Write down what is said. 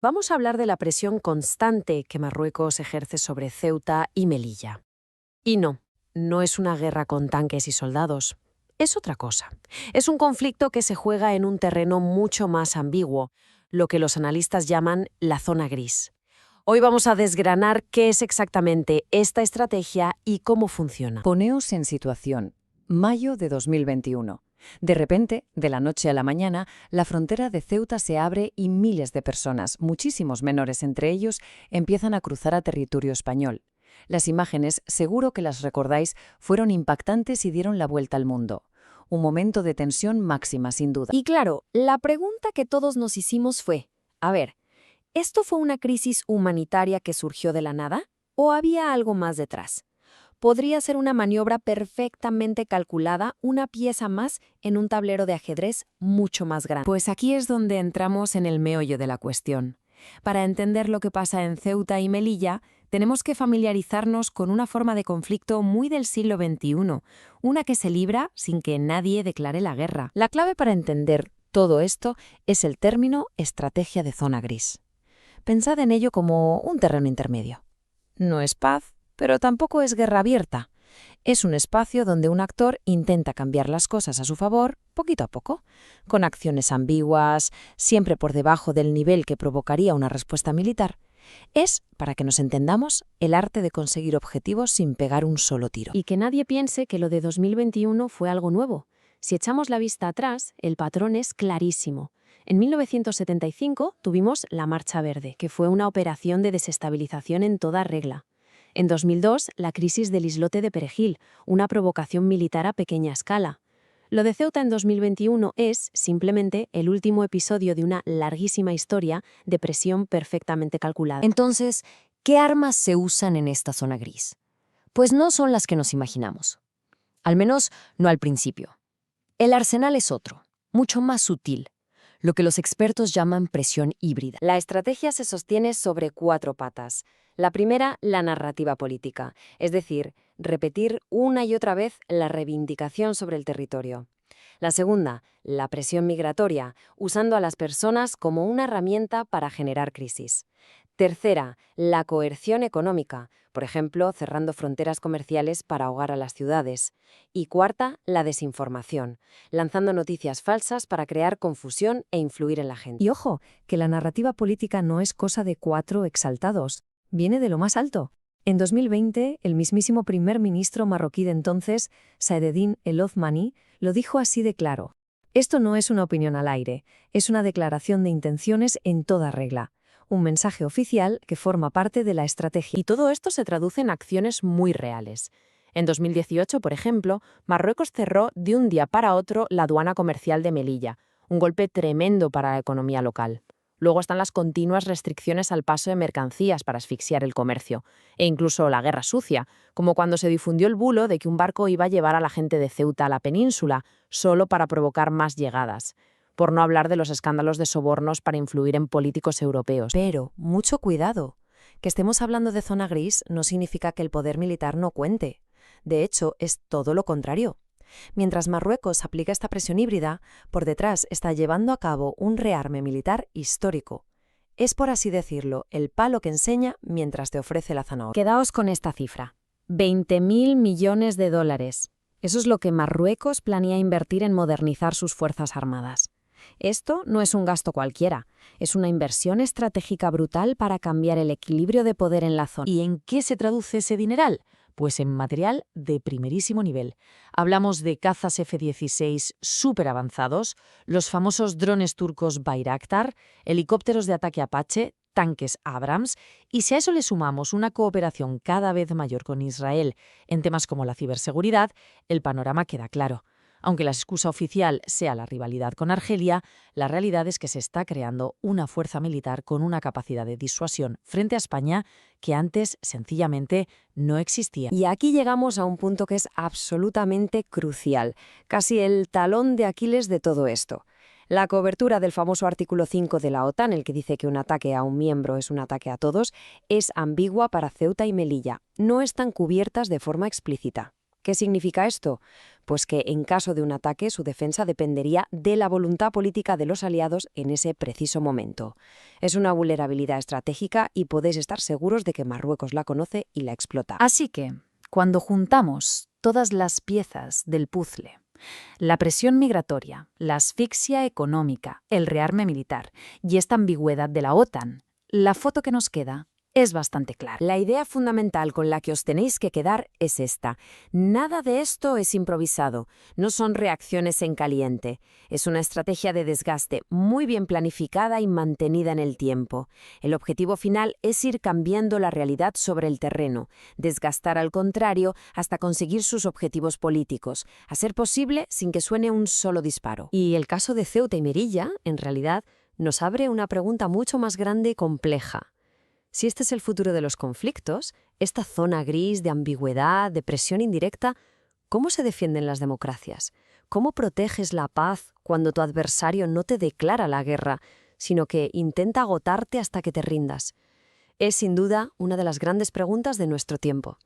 Vamos a hablar de la presión constante que Marruecos ejerce sobre Ceuta y Melilla. Y no, no es una guerra con tanques y soldados. Es otra cosa. Es un conflicto que se juega en un terreno mucho más ambiguo, lo que los analistas llaman la zona gris. Hoy vamos a desgranar qué es exactamente esta estrategia y cómo funciona. Poneos en situación. Mayo de 2021. De repente, de la noche a la mañana, la frontera de Ceuta se abre y miles de personas, muchísimos menores entre ellos, empiezan a cruzar a territorio español. Las imágenes, seguro que las recordáis, fueron impactantes y dieron la vuelta al mundo. Un momento de tensión máxima, sin duda. Y claro, la pregunta que todos nos hicimos fue, a ver, ¿esto fue una crisis humanitaria que surgió de la nada? ¿O había algo más detrás? Podría ser una maniobra perfectamente calculada, una pieza más en un tablero de ajedrez mucho más grande. Pues aquí es donde entramos en el meollo de la cuestión. Para entender lo que pasa en Ceuta y Melilla, tenemos que familiarizarnos con una forma de conflicto muy del siglo XXI, una que se libra sin que nadie declare la guerra. La clave para entender todo esto es el término estrategia de zona gris. Pensad en ello como un terreno intermedio. No es paz, pero tampoco es guerra abierta. Es un espacio donde un actor intenta cambiar las cosas a su favor, poquito a poco, con acciones ambiguas, siempre por debajo del nivel que provocaría una respuesta militar. Es, para que nos entendamos, el arte de conseguir objetivos sin pegar un solo tiro. Y que nadie piense que lo de 2021 fue algo nuevo. Si echamos la vista atrás, el patrón es clarísimo. En 1975 tuvimos la Marcha Verde, que fue una operación de desestabilización en toda regla. En 2002, la crisis del islote de Perejil, una provocación militar a pequeña escala. Lo de Ceuta en 2021 es, simplemente, el último episodio de una larguísima historia de presión perfectamente calculada. Entonces, ¿qué armas se usan en esta zona gris? Pues no son las que nos imaginamos. Al menos no al principio. El arsenal es otro, mucho más sutil, lo que los expertos llaman presión híbrida. La estrategia se sostiene sobre 4 patas. La primera, la narrativa política, es decir, repetir una y otra vez la reivindicación sobre el territorio. La segunda, la presión migratoria, usando a las personas como una herramienta para generar crisis. Tercera, la coerción económica, por ejemplo, cerrando fronteras comerciales para ahogar a las ciudades. Y cuarta, la desinformación, lanzando noticias falsas para crear confusión e influir en la gente. Y ojo, que la narrativa política no es cosa de 4 exaltados, viene de lo más alto. En 2020, el mismísimo primer ministro marroquí de entonces, Saadettin El Othmani, lo dijo así de claro. Esto no es una opinión al aire, es una declaración de intenciones en toda regla. Un mensaje oficial que forma parte de la estrategia. Y todo esto se traduce en acciones muy reales. En 2018, por ejemplo, Marruecos cerró de un día para otro la aduana comercial de Melilla, un golpe tremendo para la economía local. Luego están las continuas restricciones al paso de mercancías para asfixiar el comercio, e incluso la guerra sucia, como cuando se difundió el bulo de que un barco iba a llevar a la gente de Ceuta a la península, solo para provocar más llegadas. Por no hablar de los escándalos de sobornos para influir en políticos europeos. Pero, mucho cuidado. Que estemos hablando de zona gris no significa que el poder militar no cuente. De hecho, es todo lo contrario. Mientras Marruecos aplica esta presión híbrida, por detrás está llevando a cabo un rearme militar histórico. Es, por así decirlo, el palo que enseña mientras te ofrece la zanahoria. Quedaos con esta cifra. 20.000 millones de dólares. Eso es lo que Marruecos planea invertir en modernizar sus fuerzas armadas. Esto no es un gasto cualquiera, es una inversión estratégica brutal para cambiar el equilibrio de poder en la zona. ¿Y en qué se traduce ese dineral? Pues en material de primerísimo nivel. Hablamos de cazas F-16 súper avanzados, los famosos drones turcos Bayraktar, helicópteros de ataque Apache, tanques Abrams, y si a eso le sumamos una cooperación cada vez mayor con Israel en temas como la ciberseguridad, el panorama queda claro. Aunque la excusa oficial sea la rivalidad con Argelia, la realidad es que se está creando una fuerza militar con una capacidad de disuasión frente a España que antes, sencillamente, no existía. Y aquí llegamos a un punto que es absolutamente crucial, casi el talón de Aquiles de todo esto. La cobertura del famoso artículo 5 de la OTAN, el que dice que un ataque a un miembro es un ataque a todos, es ambigua para Ceuta y Melilla. No están cubiertas de forma explícita. ¿Qué significa esto? Pues que en caso de un ataque su defensa dependería de la voluntad política de los aliados en ese preciso momento. Es una vulnerabilidad estratégica y podéis estar seguros de que Marruecos la conoce y la explota. Así que, cuando juntamos todas las piezas del puzzle, la presión migratoria, la asfixia económica, el rearme militar y esta ambigüedad de la OTAN, la foto que nos queda es bastante clara. La idea fundamental con la que os tenéis que quedar es esta. Nada de esto es improvisado, no son reacciones en caliente. Es una estrategia de desgaste muy bien planificada y mantenida en el tiempo. El objetivo final es ir cambiando la realidad sobre el terreno, desgastar al contrario hasta conseguir sus objetivos políticos, a ser posible sin que suene un solo disparo. Y el caso de Ceuta y Melilla, en realidad, nos abre una pregunta mucho más grande y compleja. Si este es el futuro de los conflictos, esta zona gris de ambigüedad, de presión indirecta, ¿cómo se defienden las democracias? ¿Cómo proteges la paz cuando tu adversario no te declara la guerra, sino que intenta agotarte hasta que te rindas? Es sin duda una de las grandes preguntas de nuestro tiempo.